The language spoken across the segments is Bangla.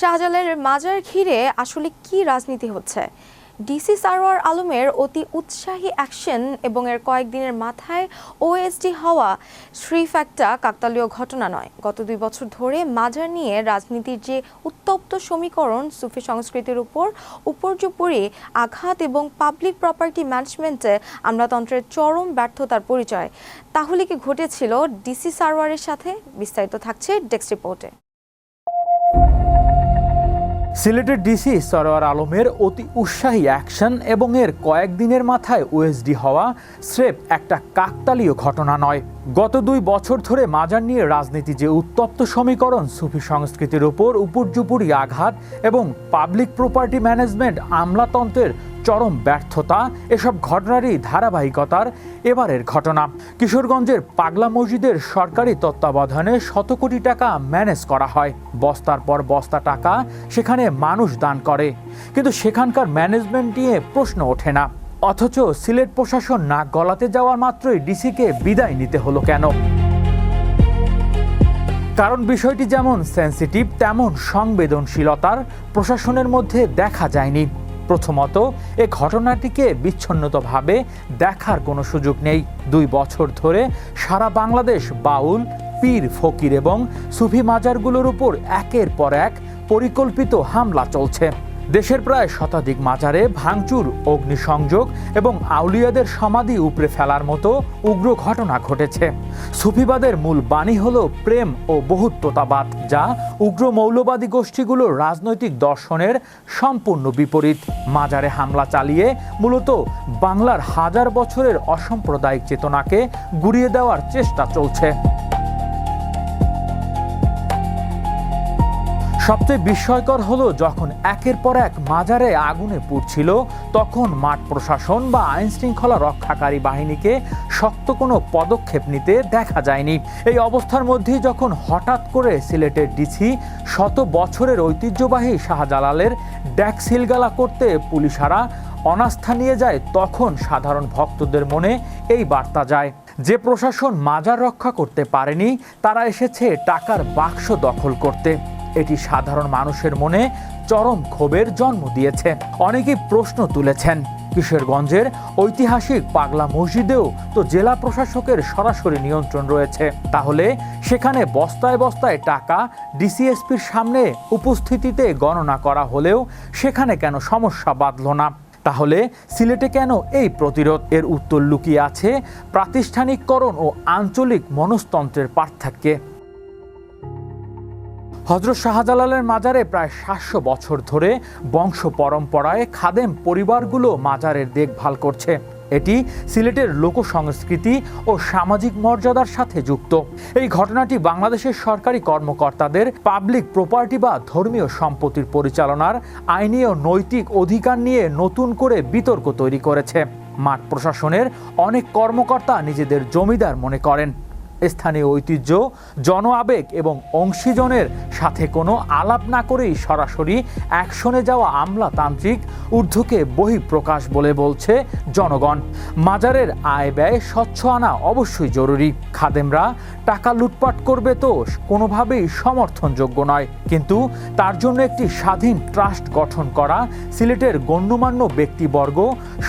শাহজালালের মাজার ঘিরে আসলে কি রাজনীতি হচ্ছে? ডিসি সারওয়ার আলমের অতি উৎসাহী অ্যাকশন এবং এর কয়েকদিনের মাথায় ওএসডি হওয়া স্রেফ একটা কাকতালীয় ঘটনা নয়। গত 2 বছর ধরে মাজার নিয়ে রাজনীতির যে উত্তপ্ত সমীকরণ, সুফি সংস্কৃতির উপর উপর্যুপরি আঘাত এবং পাবলিক প্রপার্টি ম্যানেজমেন্টে আমলাতন্ত্রের চরম ব্যর্থতার পরিচয়। তাহলে কি ঘটেছিল ডিসি সারওয়ারের সাথে? বিস্তারিত থাকছে ডেস্ক রিপোর্টে। সিলেটের ডিসি সারওয়ার আলমের অতি উৎসাহী অ্যাকশন এবং এর কয়েকদিনের মাথায় ওএসডি হওয়া স্রেফ একটা কাকতালীয় ঘটনা নয়। গত 2 বছর ধরে মাজার নিয়ে রাজনীতি যে উত্তপ্ত সমীকরণ, সুফি সংস্কৃতির উপর উপর্যুপরি আঘাত এবং পাবলিক প্রপার্টি ম্যানেজমেন্ট আমলাতন্ত্রের চরম ব্যর্থতা, এসব ঘটনারই ধারাবাহিকতার এবারের ঘটনা। কিশোরগঞ্জের পাগলা মসজিদের সরকারি তত্ত্বাবধানে শত কোটি টাকা ম্যানেজ করা হয়। বস্তার পর বস্তা টাকা সেখানে মানুষ দান করে, কিন্তু সেখানকার ম্যানেজমেন্ট নিয়ে প্রশ্ন ওঠে না। অথচ সিলেট প্রশাসন নাক গলাতে যাওয়ার মাত্রই ডিসিকে বিদায় নিতে হলো কেন? কারণ বিষয়টি যেমন সেন্সিটিভ তেমন সংবেদনশীলতার প্রশাসনের মধ্যে দেখা যায়নি। প্রথমত, এ ঘটনাটিকে বিচ্ছিন্নভাবে দেখার কোনো সুযোগ নেই। 2 বছর ধরে সারা বাংলাদেশ বাউল, পীর, ফকির এবং সুফি মাজারগুলোর উপর একের পর এক পরিকল্পিত হামলা চলছে। দেশের প্রায় শতাধিক মাজারে ভাঙচুর, অগ্নিসংযোগ এবং আউলিয়াদের সমাধি উপড়ে ফেলার মতো উগ্র ঘটনা ঘটেছে। সুফিবাদের মূল বাণী হলো প্রেম ও বহুত্বতাবাদ, যা উগ্র মৌলবাদী গোষ্ঠীগুলোর রাজনৈতিক দর্শনের সম্পূর্ণ বিপরীত। মাজারে হামলা চালিয়ে মূলত বাংলার হাজার বছরের অসাম্প্রদায়িক চেতনাকে গুঁড়িয়ে দেওয়ার চেষ্টা চলছে। সবচেয়ে বিস্ময়কর হলো, যখন একের পর এক মাজারে আগুনে পুড়ছিল, তখন মাঠ প্রশাসন বা আইন শৃঙ্খলা রক্ষাকারী বাহিনীকে শক্ত কোনো পদক্ষেপ নিতে দেখা যায়নি। এই অবস্থার মধ্যেই যখন হঠাৎ করে সিলেটের ডিসি শত বছরের ঐতিহ্যবাহী শাহজালালের ড্যাক সিলগালা করতে পুলিশারা অনাস্থা নিয়ে যায়, তখন সাধারণ ভক্তদের মনে এই বার্তা যায় যে প্রশাসন মাজার রক্ষা করতে পারেনি, তারা এসেছে টাকার বাক্স দখল করতে। এটি সাধারণ মানুষের মনে চরম ক্ষোভের জন্ম দিয়েছে। অনেকেই প্রশ্ন তুলেছেন, কিশোরগঞ্জের ঐতিহাসিক পাগলা মসজিদেও তো জেলা প্রশাসকের সরাসরি নিয়ন্ত্রণ রয়েছে, তাহলে সেখানে বস্তায় বস্তায় টাকা ডিসিএসপির সামনে উপস্থিতিতে গণনা করা হলেও সেখানে কেন সমস্যা বাঁধল না? তাহলে সিলেটে কেন এই প্রতিরোধ? এর উত্তর লুকিয়ে আছে প্রাতিষ্ঠানিককরণ ও আঞ্চলিক মনস্তন্ত্রের পার্থক্যে। হযরত শাহজালালের মাজারে প্রায় 700 বছর ধরে বংশ পরম্পরায় খাদেম পরিবারগুলো মাজারের দেখভাল করছে। এটি সিলেটের লোকসংস্কৃতি ও সামাজিক মর্যাদার সাথে যুক্ত। এই ঘটনাটি বাংলাদেশের সরকারি কর্মকর্তাদের পাবলিক প্রপার্টি বা ধর্মীয় সম্পত্তির পরিচালনার আইনি ও নৈতিক অধিকার নিয়ে নতুন করে বিতর্ক তৈরি করেছে। মাঠ প্রশাসনের অনেক কর্মকর্তা নিজেদের জমিদার মনে করেন। স্থানীয় ঐতিহ্য, জন আবেগ এবং অংশীজনের সাথে কোনো আলাপ না করেই সরাসরি অ্যাকশনে যাওয়া আমলাতান্ত্রিক ঊর্ধ্বকে বহিঃপ্রকাশ বলে বলছে জনগণ। মাজারের আয় ব্যয় স্বচ্ছ আনা অবশ্যই জরুরি। খাদেমরা টাকা লুটপাট করবে তো কোনোভাবেই সমর্থনযোগ্য নয়, কিন্তু তার জন্য একটি স্বাধীন ট্রাস্ট গঠন করা, সিলেটের গণ্যমান্য ব্যক্তিবর্গ,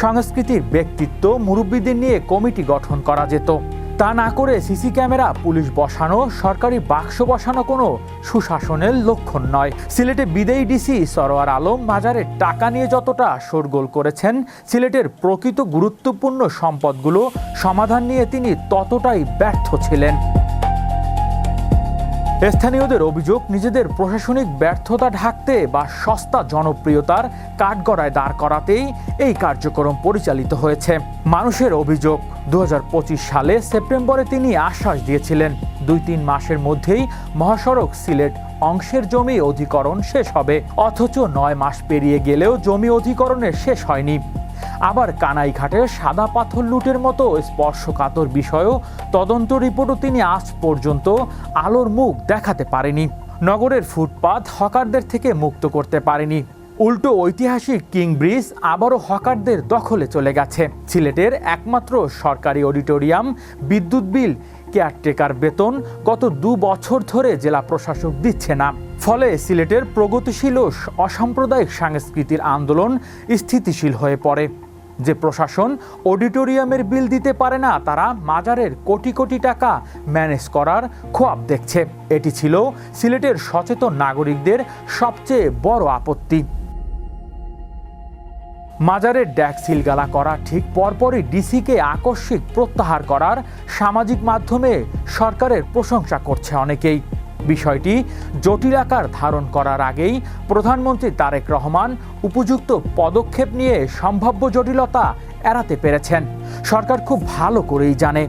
সংস্কৃতির ব্যক্তিত্ব, মুরব্বীদের নিয়ে কমিটি গঠন করা যেত। তা না করে সিসি ক্যামেরা, পুলিশ বসানো, সরকারি বাক্স বসানো কোনো সুশাসনের লক্ষণ নয়। সিলেটে বিদায়ী ডিসি সারওয়ার আলম মাজারের টাকা নিয়ে যতটা শোরগোল করেছেন, সিলেটের প্রকৃত গুরুত্বপূর্ণ সম্পদগুলো সমাধান নিয়ে তিনি ততটাই ব্যর্থ ছিলেন। স্থানীয়দের অভিযোগ, নিজেদের প্রশাসনিক ব্যর্থতা ঢাকতে বা সস্তা জনপ্রিয়তার কাঠগড়ায় দাঁড় করাতেই এই কার্যক্রম পরিচালিত হয়েছে। মানুষের অভিযোগ, 2025 সালে সেপ্টেম্বরে তিনি আশ্বাস দিয়েছিলেন 2-3 মাসের মধ্যেই মহাসড়ক সিলেট অংশের জমি অধিকরণ শেষ হবে, অথচ 9 মাস পেরিয়ে গেলেও জমি অধিকরণের শেষ হয়নি। আবার কানাইঘাটের সাদা পাথর লুটের মতো স্পর্শকাতর বিষয়েও তদন্ত রিপোর্টও তিনি আজ পর্যন্ত আলোর মুখ দেখাতে পারেনি। নগরের ফুটপাত হকারদের থেকে মুক্ত করতে পারেনি। উল্টো ঐতিহাসিক কিং ব্রিজ আবারও হকারদের দখলে চলে গেছে। সিলেটের একমাত্র সরকারি অডিটোরিয়াম, বিদ্যুৎ বিল কেয়ারটেকার বেতন গত 2 বছর ধরে জেলা প্রশাসক দিচ্ছে না। ফলে সিলেটের প্রগতিশীল ও অসাম্প্রদায়িক সাংস্কৃতিক আন্দোলন স্থিতিশীল হয়ে পড়ে। যে প্রশাসন অডিটোরিয়ামের বিল দিতে পারে না, তারা মাজারের কোটি কোটি টাকা ম্যানেজ করার খোয়াব দেখছে। এটি ছিল সিলেটের সচেতন নাগরিকদের সবচেয়ে বড় আপত্তি। মাজারের ড্যাক সিলগালা করা ঠিক পরপরই ডিসিকে আকস্মিক প্রত্যাহার করার সামাজিক মাধ্যমে সরকারের প্রশংসা করছে অনেকেই। বিষয়টি জটিল আকার ধারণ করার আগেই প্রধানমন্ত্রী তারেক রহমান উপযুক্ত পদক্ষেপ নিয়ে সম্ভাব্য জটিলতা এড়াতে পেরেছেন। সরকার খুব ভালো করেই জানে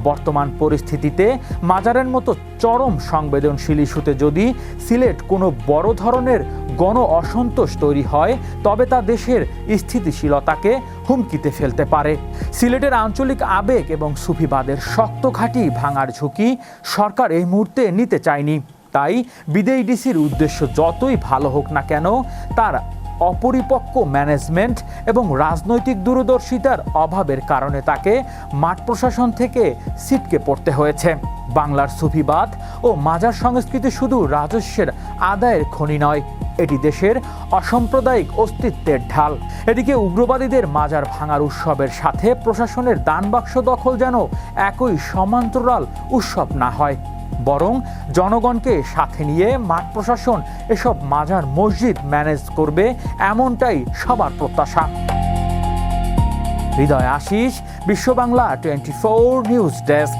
বর্তমান পরিস্থিতিতে মাজারের মতো চরম সংবেদনশীল ইস্যুতে যদি সিলেট কোনো বড় ধরনের গণ অসন্তোষ তৈরি হয়, তবে তা দেশের স্থিতিশীলতাকে হুমকিতে ফেলতে পারে। সিলেটের আঞ্চলিক আবেগ এবং সুফিবাদের শক্ত ঘাঁটি ভাঙার ঝুঁকি সরকার এই মুহূর্তে নিতে চায়নি। তাই বিদেয়ী ডিসির উদ্দেশ্য যতই ভালো হোক না কেন, তার অপরিপক্ক ম্যানেজমেন্ট এবং রাজনৈতিক দূরদর্শিতার অভাবের কারণে তাকে মাঠ প্রশাসন থেকে ছিটকে পড়তে হয়েছে। বাংলার সুফিবাদ ও মাজার সংস্কৃতি শুধু রাজস্বের আদায়ের খনি নয়, এটি দেশের অসাম্প্রদায়িক অস্তিত্বের ঢাল। এদিকে উগ্রবাদীদের মাজার ভাঙার উৎসবের সাথে প্রশাসনের দানবাক্স দখল যেন একই সমান্তরাল উৎসব না হয়, বরং জনগণকে সাথে নিয়ে মাঠ প্রশাসন এসব মাজার মসজিদ ম্যানেজ করবে, এমনটাই সবার প্রত্যাশা। হৃদয় আশিস, বিশ্ব বাংলা 24 নিউজ ডেস্ক।